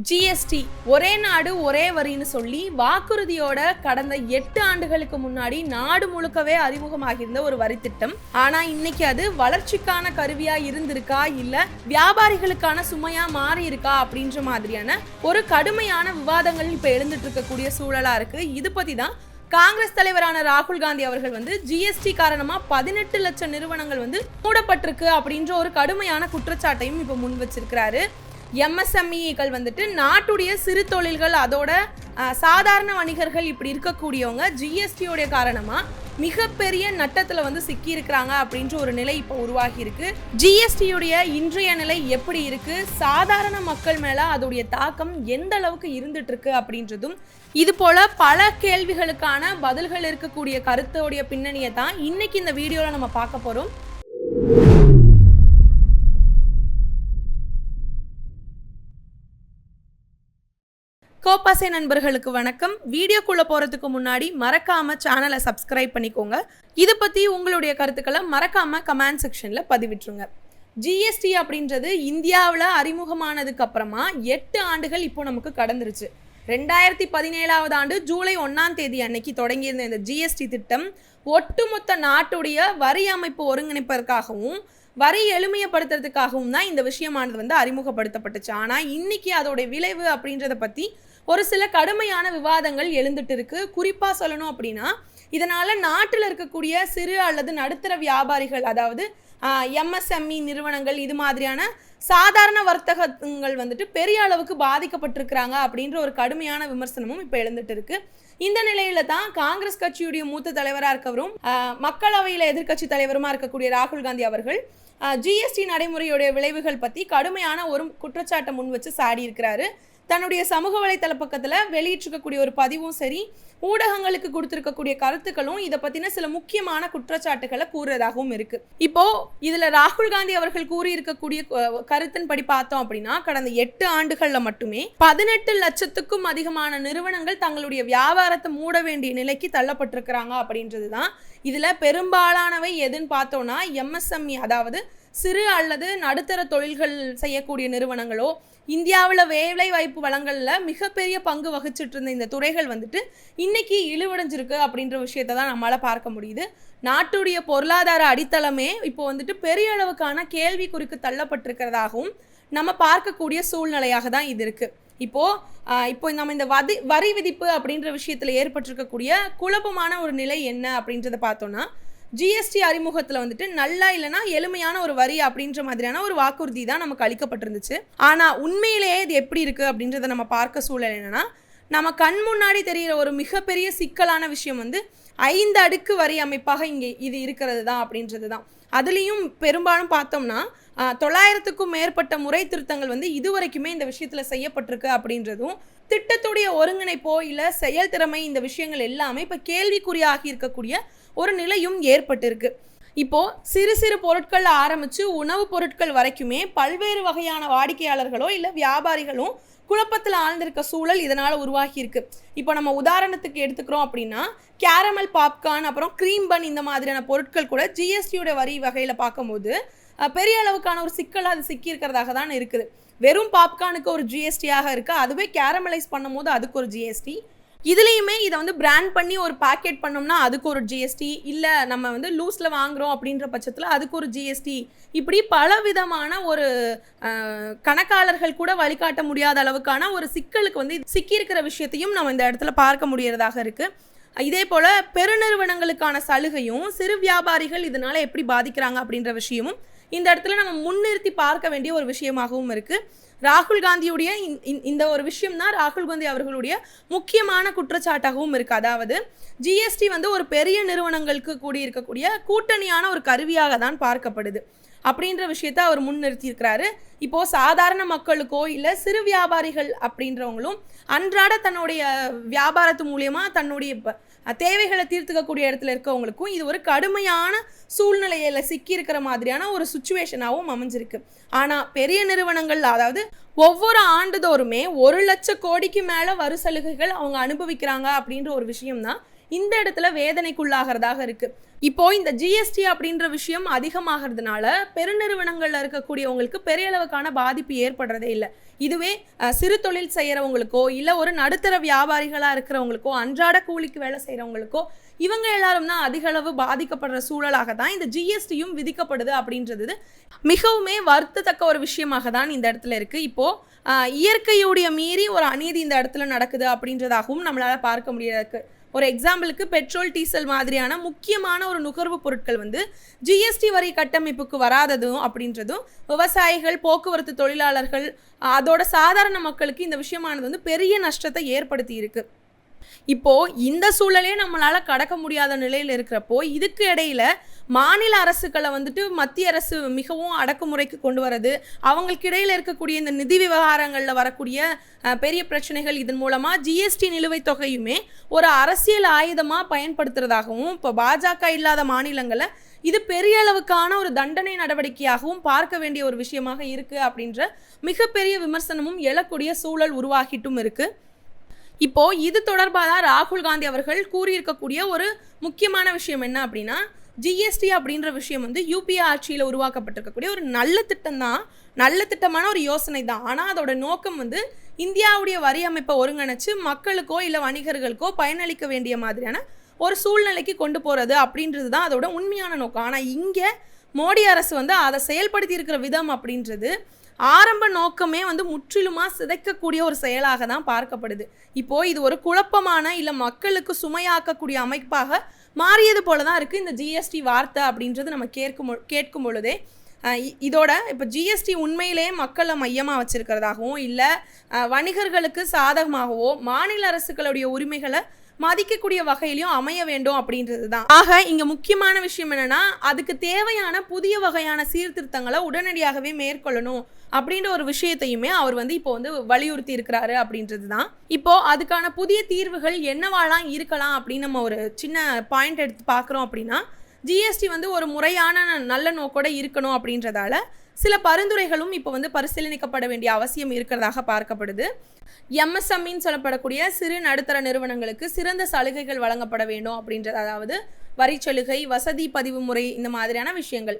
GST ஒரே நாடு ஒரே வரின்னு சொல்லி வாக்குறுதியோட கடந்த 8 ஆண்டுகளுக்கு முன்னாடி நாடு முழுக்கவே அறிமுகமாகியிருந்த ஒரு வரி திட்டம். ஆனா இன்னைக்கு அது வளர்ச்சிக்கான கருவியா இருந்திருக்கா இல்ல வியாபாரிகளுக்கான சுமையா மாறி இருக்கா அப்படின்ற மாதிரியான ஒரு கடுமையான விவாதங்கள் இப்ப எழுந்துட்டு இருக்கக்கூடிய சூழலா இருக்கு. இது பத்தி தான் காங்கிரஸ் தலைவரான ராகுல் காந்தி அவர்கள் ஜிஎஸ்டி காரணமா 18 லட்சம் நிறுவனங்கள் மூடப்பட்டிருக்கு அப்படின்ற ஒரு கடுமையான குற்றச்சாட்டையும் இப்ப முன் வச்சிருக்கிறாரு. எம்எஸ்எம்இகள் நாட்டுடைய சிறு தொழில்கள் அதோட சாதாரண வணிகர்கள் இப்படி இருக்கக்கூடியவங்க ஜிஎஸ்டியோடைய காரணமா மிகப்பெரிய நட்டத்துல சிக்கி இருக்கிறாங்க அப்படின்ற ஒரு நிலை இப்போ உருவாகி இருக்கு. ஜிஎஸ்டியுடைய இன்றைய நிலை எப்படி இருக்கு, சாதாரண மக்கள் மேல அதோடைய தாக்கம் எந்த அளவுக்கு இருந்துட்டு இருக்கு அப்படின்றதும் இது போல பல கேள்விகளுக்கான பதில்கள் இருக்கக்கூடிய கருத்தோடைய பின்னணியை தான் இன்னைக்கு இந்த வீடியோல நம்ம பார்க்க போறோம். கோபாசே நண்பர்களுக்கு வணக்கம். வீடியோக்குள்ள போறதுக்கு முன்னாடி மறக்காம சேனலை சப்ஸ்கிரைப் பண்ணிக்கோங்க. இதை பத்தி உங்களுடைய கருத்துக்களை மறக்காம கமெண்ட் செக்ஷன்ல பதிவிட்டுருங்க. ஜிஎஸ்டி அப்படின்றது இந்தியாவில் அறிமுகமானதுக்கு அப்புறமா 8 ஆண்டுகள் இப்போ நமக்கு கடந்துருச்சு. 2017 ஆண்டு ஜூலை 1ஆம் தேதி அன்னைக்கு தொடங்கியிருந்த இந்த ஜிஎஸ்டி திட்டம் ஒட்டுமொத்த நாட்டுடைய வரி அமைப்பு ஒருங்கிணைப்பதற்காகவும் வரி எளிமைப்படுத்துறதுக்காகவும் தான் இந்த விஷயமானது அறிமுகப்படுத்தப்பட்டுச்சு. ஆனால் இன்னைக்கு அதோடைய விளைவு அப்படின்றத பற்றி ஒரு சில கடுமையான விவாதங்கள் எழுந்துட்டு இருக்கு. குறிப்பாக சொல்லணும் அப்படின்னா இதனால நாட்டில் இருக்கக்கூடிய சிறு அல்லது நடுத்தர வியாபாரிகள், அதாவது எம்எஸ்எம்இ நிறுவனங்கள், இது மாதிரியான சாதாரண வர்த்தகங்கள் பெரிய அளவுக்கு பாதிக்கப்பட்டிருக்கிறாங்க அப்படின்ற ஒரு கடுமையான விமர்சனமும் இப்போ எழுந்துட்டு இருக்கு. இந்த நிலையில தான் காங்கிரஸ் கட்சியுடைய மூத்த தலைவராக இருக்கவரும் மக்களவையில் எதிர்கட்சி தலைவருமா இருக்கக்கூடிய ராகுல் காந்தி அவர்கள் ஜிஎஸ்டி நடைமுறையுடைய விளைவுகள் பற்றி கடுமையான ஒரு குற்றச்சாட்டை முன் வச்சு சாடி இருக்கிறாரு. தன்னுடைய சமூக வலைத்தள பக்கத்தில் வெளியிட்டிருக்கக்கூடிய ஒரு பதிவும் சரி, ஊடகங்களுக்கு கொடுத்திருக்கக்கூடிய கருத்துக்களும் இதை பற்றின சில முக்கியமான குற்றச்சாட்டுகளை கூறுறதாகவும் இருக்கு. இப்போ இதில் ராகுல் காந்தி அவர்கள் கூறியிருக்கக்கூடிய கருத்தின்படி பார்த்தோம் அப்படின்னா கடந்த 8 ஆண்டுகளில் மட்டுமே 18 லட்சத்துக்கும் அதிகமான நிறுவனங்கள் தங்களுடைய வியாபாரத்தை மூட வேண்டிய நிலைக்கு தள்ளப்பட்டிருக்கிறாங்க அப்படின்றது தான். இதில் பெரும்பாலானவை எதுன்னு பார்த்தோம்னா எம்எஸ்எம்இ, அதாவது சிறு அல்லது நடுத்தர தொழில்கள் செய்யக்கூடிய நிறுவனங்களோ இந்தியாவில் வேலை வாய்ப்பு வளங்களில் மிகப்பெரிய பங்கு வகிச்சுட்டு இருந்த இந்த துறைகள் இன்னைக்கு இழிவடைஞ்சிருக்கு அப்படின்ற விஷயத்தை தான் நம்மளால் பார்க்க முடியுது. நாட்டுடைய பொருளாதார அடித்தளமே இப்போ பெரிய அளவுக்கான கேள்விக்குறிக்கு தள்ளப்பட்டிருக்கிறதாகவும் நம்ம பார்க்கக்கூடிய சூழ்நிலையாக தான் இது இருக்கு. இப்போ நம்ம இந்த வரி விதிப்பு அப்படின்ற விஷயத்தில் ஏற்பட்டிருக்கக்கூடிய குழப்பமான ஒரு நிலை என்ன அப்படின்றத பார்த்தோம்னா, ஜிஎஸ்டி அறிமுகத்தில் நல்லா இல்லைனா எளிமையான ஒரு வரி அப்படின்ற மாதிரியான ஒரு வாக்குறுதி தான் நமக்கு அளிக்கப்பட்டிருந்துச்சு. ஆனால் உண்மையிலேயே இது எப்படி இருக்குது அப்படின்றத நம்ம பார்க்க சூழல் என்னென்னா, நம்ம கண் முன்னாடி தெரிகிற ஒரு மிகப்பெரிய சிக்கலான விஷயம் 5 அடுக்கு வரி அமைப்பாக இங்கே இது இருக்கிறது தான் அப்படின்றது தான். அதுலேயும் பெரும்பாலும் பார்த்தோம்னா 900க்கும் மேற்பட்ட முறை திருத்தங்கள் இதுவரைக்குமே இந்த விஷயத்தில் செய்யப்பட்டிருக்கு அப்படின்றதும், திட்டத்துடைய ஒருங்கிணைப்போ இல்லை செயல்திறமை, இந்த விஷயங்கள் எல்லாமே இப்போ கேள்விக்குறியாகி இருக்கக்கூடிய ஒரு நிலையும் ஏற்பட்டிருக்கு. இப்போ சிறு சிறு பொருட்கள் ஆரம்பித்து உணவுப் பொருட்கள் வரைக்குமே பல்வேறு வகையான வாடிக்கையாளர்களோ இல்லை வியாபாரிகளும் குழப்பத்தில் ஆழ்ந்திருக்க சூழல் இதனால் உருவாகி இருக்கு. இப்போ நம்ம உதாரணத்துக்கு எடுத்துக்கிறோம் அப்படின்னா கேரமல் பாப்கார்ன், அப்புறம் க்ரீம் பன், இந்த மாதிரியான பொருட்கள் கூட ஜிஎஸ்டியோட வரி வகையில் பார்க்கும்போது பெரிய அளவுக்கான ஒரு சிக்கல் அது சிக்கி இருக்கிறதாக தான் இருக்குது. வெறும் பாப்கார்னுக்கு ஒரு ஜிஎஸ்டியாக இருக்குது, அதுவே கேரமலைஸ் பண்ணும் போது அதுக்கு ஒரு ஜிஎஸ்டி. இதுலேயுமே இதை பிராண்ட் பண்ணி ஒரு பேக்கெட் பண்ணோம்னா அதுக்கு ஒரு ஜிஎஸ்டி, இல்லை நம்ம லூஸில் வாங்குகிறோம் அப்படின்ற பட்சத்தில் அதுக்கு ஒரு ஜிஎஸ்டி. இப்படி பலவிதமான ஒரு கணக்காளர்கள் கூட வழிகாட்ட முடியாத அளவுக்கான ஒரு சிக்கலுக்கு சிக்கியிருக்கிற விஷயத்தையும் நம்ம இந்த இடத்துல பார்க்க முடியறதாக இருக்குது. இதே போல் பெருநிறுவனங்களுக்கான சலுகையும் சிறு வியாபாரிகள் இதனால் எப்படி பாதிக்கிறாங்க அப்படின்ற விஷயமும் இந்த இடத்துல நம்ம முன்னிறுத்தி பார்க்க வேண்டிய ஒரு விஷயமாகவும் இருக்குது. ராகுல் காந்தியுடைய இந்த ஒரு விஷயம் தான் ராகுல் காந்தி அவர்களுடைய முக்கியமான குற்றச்சாட்டாகவும் இருக்குது. அதாவது ஜிஎஸ்டி ஒரு பெரிய நிறுவனங்களுக்கு கூடியிருக்கக்கூடிய கூட்டணியான ஒரு கருவியாக தான் பார்க்கப்படுது அப்படின்ற விஷயத்தை அவர் முன்னிறுத்தியிருக்கிறாரு. இப்போது சாதாரண மக்களுக்கோ இல்லை சிறு வியாபாரிகள் அப்படின்றவங்களும் அன்றாட தன்னுடைய வியாபாரத்து மூலியமாக தன்னுடைய தேவைகளை தீர்த்துக்கக்கூடிய இடத்துல இருக்கவங்களுக்கும் இது ஒரு கடுமையான சூழ்நிலையில் சிக்கியிருக்கிற மாதிரியான ஒரு சுச்சுவேஷனாகவும் அமைஞ்சிருக்கு. ஆனால் பெரிய நிறுவனங்கள், அதாவது ஒவ்வொரு ஆண்டுதோறுமே 1 லட்சம் கோடிக்கு மேலே வரி சலுகைகள் அவங்க அனுபவிக்கிறாங்க அப்படின்ற ஒரு விஷயம்தான் இந்த இடத்துல வேதனைக்குள்ளாகிறதாக இருக்கு. இப்போ இந்த ஜிஎஸ்டி அப்படின்ற விஷயம் அதிகமாகிறதுனால பெருநிறுவனங்கள்ல இருக்கக்கூடியவங்களுக்கு பெரிய அளவுக்கான பாதிப்பு ஏற்படுறதே இல்லை. இதுவே சிறு தொழில் செய்யறவங்களுக்கோ இல்ல ஒரு நடுத்தர வியாபாரிகளா இருக்கிறவங்களுக்கோ அன்றாட கூலிக்கு வேலை செய்யறவங்களுக்கோ இவங்க எல்லாரும் தான் அதிக அளவு பாதிக்கப்படுற சூழலாக தான் இந்த ஜிஎஸ்டியும் விதிக்கப்படுது அப்படின்றது மிகவுமே வருத்தத்தக்க ஒரு விஷயமாக தான் இந்த இடத்துல இருக்கு. இப்போ இயற்கையுடைய மீறி ஒரு அநீதி இந்த இடத்துல நடக்குது அப்படின்றதாகவும் நம்மளால பார்க்க முடியாது. ஒரு எக்ஸாம்பிளுக்கு பெட்ரோல் டீசல் மாதிரியான முக்கியமான ஒரு நுகர்வு பொருட்கள் வந்து ஜிஎஸ்டி வரி கட்டமைப்புக்கு வராததும் அப்படின்றதும் விவசாயிகள், போக்குவரத்து தொழிலாளர்கள், அதோட சாதாரண மக்களுக்கு இந்த விஷயமானது வந்து பெரிய நஷ்டத்தை ஏற்படுத்தி இருக்கு. இப்போ இந்த சூழலே நம்மளால கடக்க முடியாத நிலையில் இருக்கிறப்போ இதுக்கு இடையில மாநில அரசுகளை வந்துட்டு மத்திய அரசு மிகவும் அடக்குமுறைக்கு கொண்டு வரது, அவங்களுக்கு இடையில இருக்கக்கூடிய இந்த நிதி விவகாரங்களில் வரக்கூடிய பெரிய பிரச்சனைகள், இதன் மூலமா ஜிஎஸ்டி நிலுவைத் தொகையுமே ஒரு அரசியல் ஆயுதமாக பயன்படுத்துறதாகவும் இப்போ பாஜக இல்லாத மாநிலங்களை இது பெரிய அளவுக்கான ஒரு தண்டனை நடவடிக்கையாகவும் பார்க்க வேண்டிய ஒரு விஷயமாக இருக்கு அப்படின்ற மிகப்பெரிய விமர்சனமும் எழக்கூடிய சூழல் உருவாகிட்டும் இருக்கு. இப்போ இது தொடர்பாக தான் ராகுல் காந்தி அவர்கள் கூறியிருக்கக்கூடிய ஒரு முக்கியமான விஷயம் என்ன அப்படின்னா, ஜிஎஸ்டி அப்படின்ற விஷயம் வந்து யூபிஏ ஆட்சியில் உருவாக்கப்பட்டிருக்கக்கூடிய ஒரு நல்ல திட்டம் தான், நல்ல திட்டமான ஒரு யோசனை தான். ஆனால் அதோட நோக்கம் வந்து இந்தியாவுடைய வரி அமைப்பை ஒருங்கிணைச்சு மக்களுக்கோ இல்லை வணிகர்களுக்கோ பயனளிக்க வேண்டிய மாதிரியான ஒரு சூழ்நிலைக்கு கொண்டு போகிறது அப்படின்றது தான் அதோட உண்மையான நோக்கம். ஆனால் இங்கே மோடி அரசு வந்து அதை செயல்படுத்தி இருக்கிற விதம் அப்படின்றது ஆரம்ப நோக்கமே வந்து முற்றிலுமா சிதைக்கக்கூடிய ஒரு செயலாக தான் பார்க்கப்படுது. இப்போ இது ஒரு குழப்பமான இல்லை மக்களுக்கு சுமையாக்கக்கூடிய அமைப்பாக மாறியது போல தான் இருக்குது இந்த ஜிஎஸ்டி வார்த்தை அப்படின்றது நம்ம கேட்கும் பொழுதே. இதோட இப்போ ஜிஎஸ்டி உண்மையிலேயே மக்களை மையமாக வச்சிருக்கிறதாகவும் இல்லை வணிகர்களுக்கு சாதகமாகவோ மாநில அரசுகளுடைய உரிமைகளை மதிக்கக்கூடிய வகையிலையும் அமைய வேண்டும் அப்படின்றது தான். ஆக இங்க முக்கியமான விஷயம் என்னன்னா, அதுக்கு தேவையான புதிய வகையான சீர்திருத்தங்களை உடனடியாகவே மேற்கொள்ளணும் அப்படின்ற ஒரு விஷயத்தையுமே அவர் வந்து இப்போ வந்து வலியுறுத்தி இருக்கிறாரு அப்படின்றது தான். இப்போ அதுக்கான புதிய தீர்வுகள் என்னவாலாம் இருக்கலாம் அப்படின்னு நம்ம ஒரு சின்ன பாயிண்ட் எடுத்து பார்க்குறோம் அப்படின்னா, ஜிஎஸ்டி வந்து ஒரு முறையான நல்ல நோக்கோட இருக்கணும் அப்படின்றதால சில பரிந்துரைகளும் இப்போ வந்து பரிசீலனிக்கப்பட வேண்டிய அவசியம் இருக்கிறதாக பார்க்கப்படுது. எம்எஸ்எம்இன்னு சொல்லப்படக்கூடிய சிறு நடுத்தர நிறுவனங்களுக்கு சிறந்த சலுகைகள் வழங்கப்பட வேண்டும் அப்படின்றது, அதாவது வரி சலுகை, வசதி பதிவு முறை, இந்த மாதிரியான விஷயங்கள்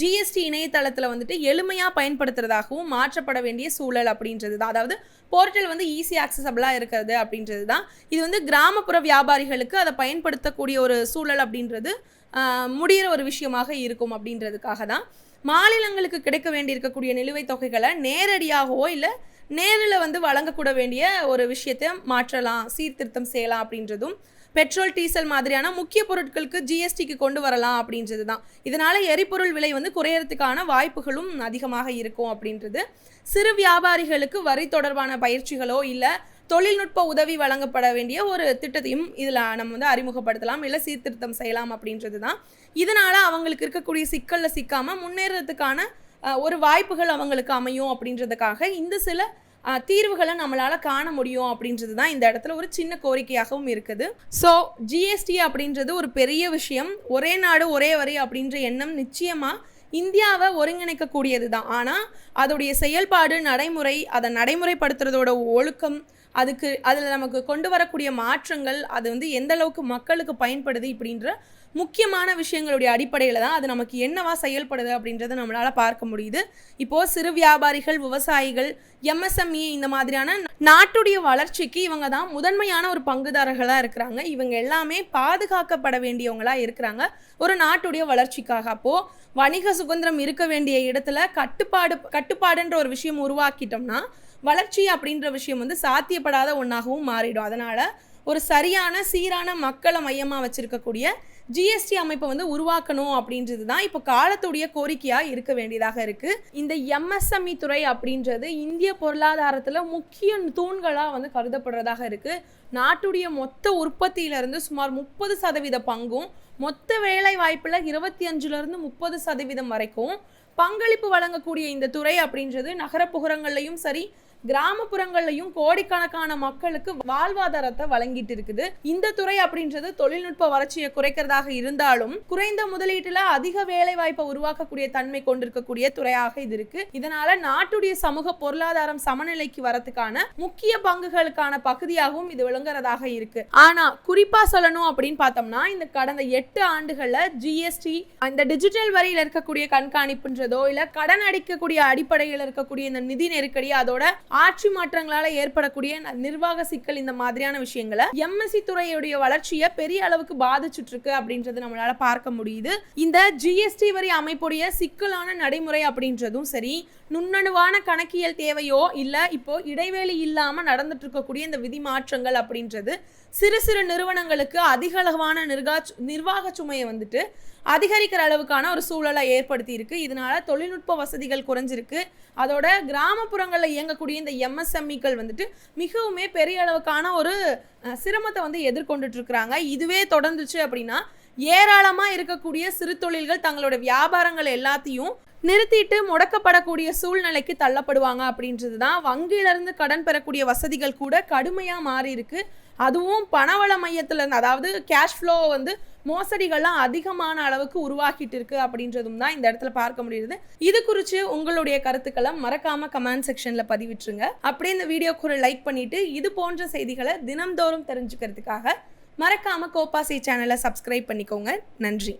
ஜிஎஸ்டி இணையதளத்தில் வந்துட்டு எளிமையாக பயன்படுத்துறதாகவும் மாற்றப்பட வேண்டிய சூழல் அப்படின்றது தான். அதாவது போர்ட்டல் வந்து ஈஸி ஆக்சசபிளாக இருக்கிறது அப்படின்றது தான். இது வந்து கிராமப்புற வியாபாரிகளுக்கு அதை பயன்படுத்தக்கூடிய ஒரு சூழல் அப்படின்றது முடிகிற ஒரு விஷயமாக இருக்கும் அப்படின்றதுக்காக தான் மாநிலங்களுக்கு கிடைக்க வேண்டி இருக்கக்கூடிய நிலுவைத் தொகைகளை நேரடியாகவோ இல்லை நேரில் வந்து வழங்கக்கூட வேண்டிய ஒரு விஷயத்தை மாற்றலாம், சீர்திருத்தம் செய்யலாம் அப்படின்றதும், பெட்ரோல் டீசல் மாதிரியான முக்கிய பொருட்களுக்கு ஜிஎஸ்டிக்கு கொண்டு வரலாம் அப்படின்றது தான். இதனால் எரிபொருள் விலை வந்து குறையறதுக்கான வாய்ப்புகளும் அதிகமாக இருக்கும் அப்படின்றது. சிறு வியாபாரிகளுக்கு வரி தொடர்பான பயிற்சிகளோ இல்லை தொழில்நுட்ப உதவி வழங்கப்பட வேண்டிய ஒரு திட்டத்தையும் இதில் நம்ம வந்து அறிமுகப்படுத்தலாம், இல்லை சீர்திருத்தம் செய்யலாம் அப்படின்றது தான். இதனால் அவங்களுக்கு இருக்கக்கூடிய சிக்கலில் சிக்காமல் முன்னேறதுக்கான ஒரு வாய்ப்புகள் அவங்களுக்கு அமையும் அப்படின்றதுக்காக இந்த சில தீர்வுகளை நம்மளால் காண முடியும் அப்படின்றது தான் இந்த இடத்துல ஒரு சின்ன கோரிக்கையாகவும் இருக்குது. ஸோ ஜிஎஸ்டி அப்படின்றது ஒரு பெரிய விஷயம். ஒரே நாடு ஒரே வரி அப்படின்ற எண்ணம் நிச்சயமாக இந்தியாவை ஒருங்கிணைக்கக்கூடியது தான். ஆனால் அதோடைய செயல்பாடு, நடைமுறை, அதை நடைமுறைப்படுத்துறதோட ஒழுக்கம், அதில் நமக்கு கொண்டு வரக்கூடிய மாற்றங்கள், அது வந்து எந்த அளவுக்கு மக்களுக்கு பயன்படுது இப்படின்ற முக்கியமான விஷயங்களுடைய அடிப்படையில் தான் அது நமக்கு என்னவா செயல்படுது அப்படின்றத நம்மளால் பார்க்க முடியுது. இப்போது சிறு வியாபாரிகள், விவசாயிகள், எம்எஸ்எம்இ இந்த மாதிரியான நாட்டுடைய வளர்ச்சிக்கு இவங்க தான் முதன்மையான ஒரு பங்குதாரர்களாக இருக்கிறாங்க. இவங்க எல்லாமே பாதுகாக்கப்பட வேண்டியவங்களாக இருக்கிறாங்க ஒரு நாட்டுடைய வளர்ச்சிக்காக. அப்போது வணிக சுதந்திரம் இருக்க வேண்டிய இடத்துல கட்டுப்பாடுன்ற ஒரு விஷயம் உருவாக்கிட்டோம்னா வளர்ச்சி அப்படின்ற விஷயம் வந்து சாத்தியப்படாத ஒன்றாகவும் மாறிடும். அதனால் ஒரு சரியான சீரான மக்களை மையமாக வச்சுருக்கக்கூடிய ஜிஎஸ்டி அமைப்பை வந்து உருவாக்கணும் அப்படின்றது தான் இப்போ காலத்துடைய கோரிக்கையாக இருக்க வேண்டியதாக இருக்குது. இந்த எம்எஸ்எம்இ துறை அப்படின்றது இந்திய பொருளாதாரத்தில் முக்கிய தூண்களாக வந்து கருதப்படுறதாக இருக்குது. நாட்டுடைய மொத்த உற்பத்தியிலிருந்து சுமார் 30% பங்கும், மொத்த வேலை வாய்ப்பில் 25% 30% வரைக்கும் பங்களிப்பு வழங்கக்கூடிய இந்த துறை அப்படின்றது நகரப்புறங்கள்லையும் சரி, கிராமப்புறங்கள்லையும் கோடிக்கணக்கான மக்களுக்கு வாழ்வாதாரத்தை வழங்கிட்டு இருக்குது. இந்த துறை அப்படின்றது தொழில்நுட்ப வளர்ச்சியை குறைக்கிறதாக இருந்தாலும் குறைந்த முதலீட்டுல அதிக வேலை வாய்ப்பை உருவாக்கக்கூடிய தன்மை கொண்டிருக்கக்கூடிய துறையாக இது இருக்கு. இதனால நாட்டுடைய சமூக பொருளாதாரம் சமநிலைக்கு வரதுக்கான முக்கிய பங்குகளுக்கான பகுதியாகவும் இது விளங்குறதாக இருக்கு. ஆனா குறிப்பா சொல்லணும் அப்படின்னு பார்த்தோம்னா இந்த கடந்த 8 ஆண்டுகள்ல ஜிஎஸ்டி, இந்த டிஜிட்டல் வரியில் இருக்கக்கூடிய கண்காணிப்புன்றதோ இல்ல கடன் அடிக்கக்கூடிய அடிப்படையில் இருக்கக்கூடிய இந்த நிதி நெருக்கடி, அதோட ஆட்சி மாற்றங்களால ஏற்படக்கூடிய நிர்வாக சிக்கல், இந்த மாதிரியான விஷயங்களை எம்எஸ்சி துறையுடைய வளர்ச்சியை பெரிய அளவுக்கு பாதிச்சுட்டு இருக்கு அப்படின்றது நம்மளால பார்க்க முடியுது. இந்த ஜிஎஸ்டி வரி அமைப்புடைய சிக்கலான நடைமுறை அப்படின்றதும் சரி, நுண்ணணுவான கணக்கியல் தேவையோ இல்ல இப்போ இடைவேளை இல்லாம நடந்துட்டு இருக்கக்கூடிய இந்த விதி மாற்றங்கள் அப்படின்றது சிறு சிறு நிறுவனங்களுக்கு அதிக அளவான நிர்வாக சுமையை வந்துட்டு அதிகரிக்கிற அளவுக்கான ஒரு சூழலை ஏற்படுத்தி இருக்கு. இதனால தொழில்நுட்ப வசதிகள் குறைஞ்சிருக்கு. அதோட கிராமப்புறங்களில் இயங்கக்கூடிய இந்த எம்எஸ்எம்இக்கள் வந்துட்டு மிகவுமே பெரிய அளவுக்கான ஒரு சிரமத்தை வந்து எதிர்கொண்டுட்டு இருக்கிறாங்க. இதுவே தொடர்ந்துச்சு அப்படின்னா ஏராளமாக இருக்கக்கூடிய சிறு தொழில்கள் தங்களோட வியாபாரங்கள் எல்லாத்தையும் நிறுத்திட்டு முடக்கப்படக்கூடிய சூழ்நிலைக்கு தள்ளப்படுவாங்க அப்படின்றது தான். வங்கியிலிருந்து கடன் பெறக்கூடிய வசதிகள் கூட கடுமையாக மாறி இருக்கு. அதுவும் பணவள மையத்திலிருந்து, அதாவது கேஷ் ஃப்ளோ வந்து மோசடிகள்லாம் அதிகமான அளவுக்கு உருவாக்கிட்டு இருக்கு அப்படின்றதும் தான் இந்த இடத்துல பார்க்க முடியுது. இது குறித்து உங்களுடைய கருத்துக்களை மறக்காம கமெண்ட் செக்ஷன்ல பதிவிட்டுருங்க. அப்படியே இந்த வீடியோக்கு ஒரு லைக் பண்ணிட்டு இது போன்ற செய்திகளை தினம்தோறும் தெரிஞ்சுக்கிறதுக்காக மறக்காம கோபாசி சேனலை சப்ஸ்கிரைப் பண்ணிக்கோங்க. நன்றி.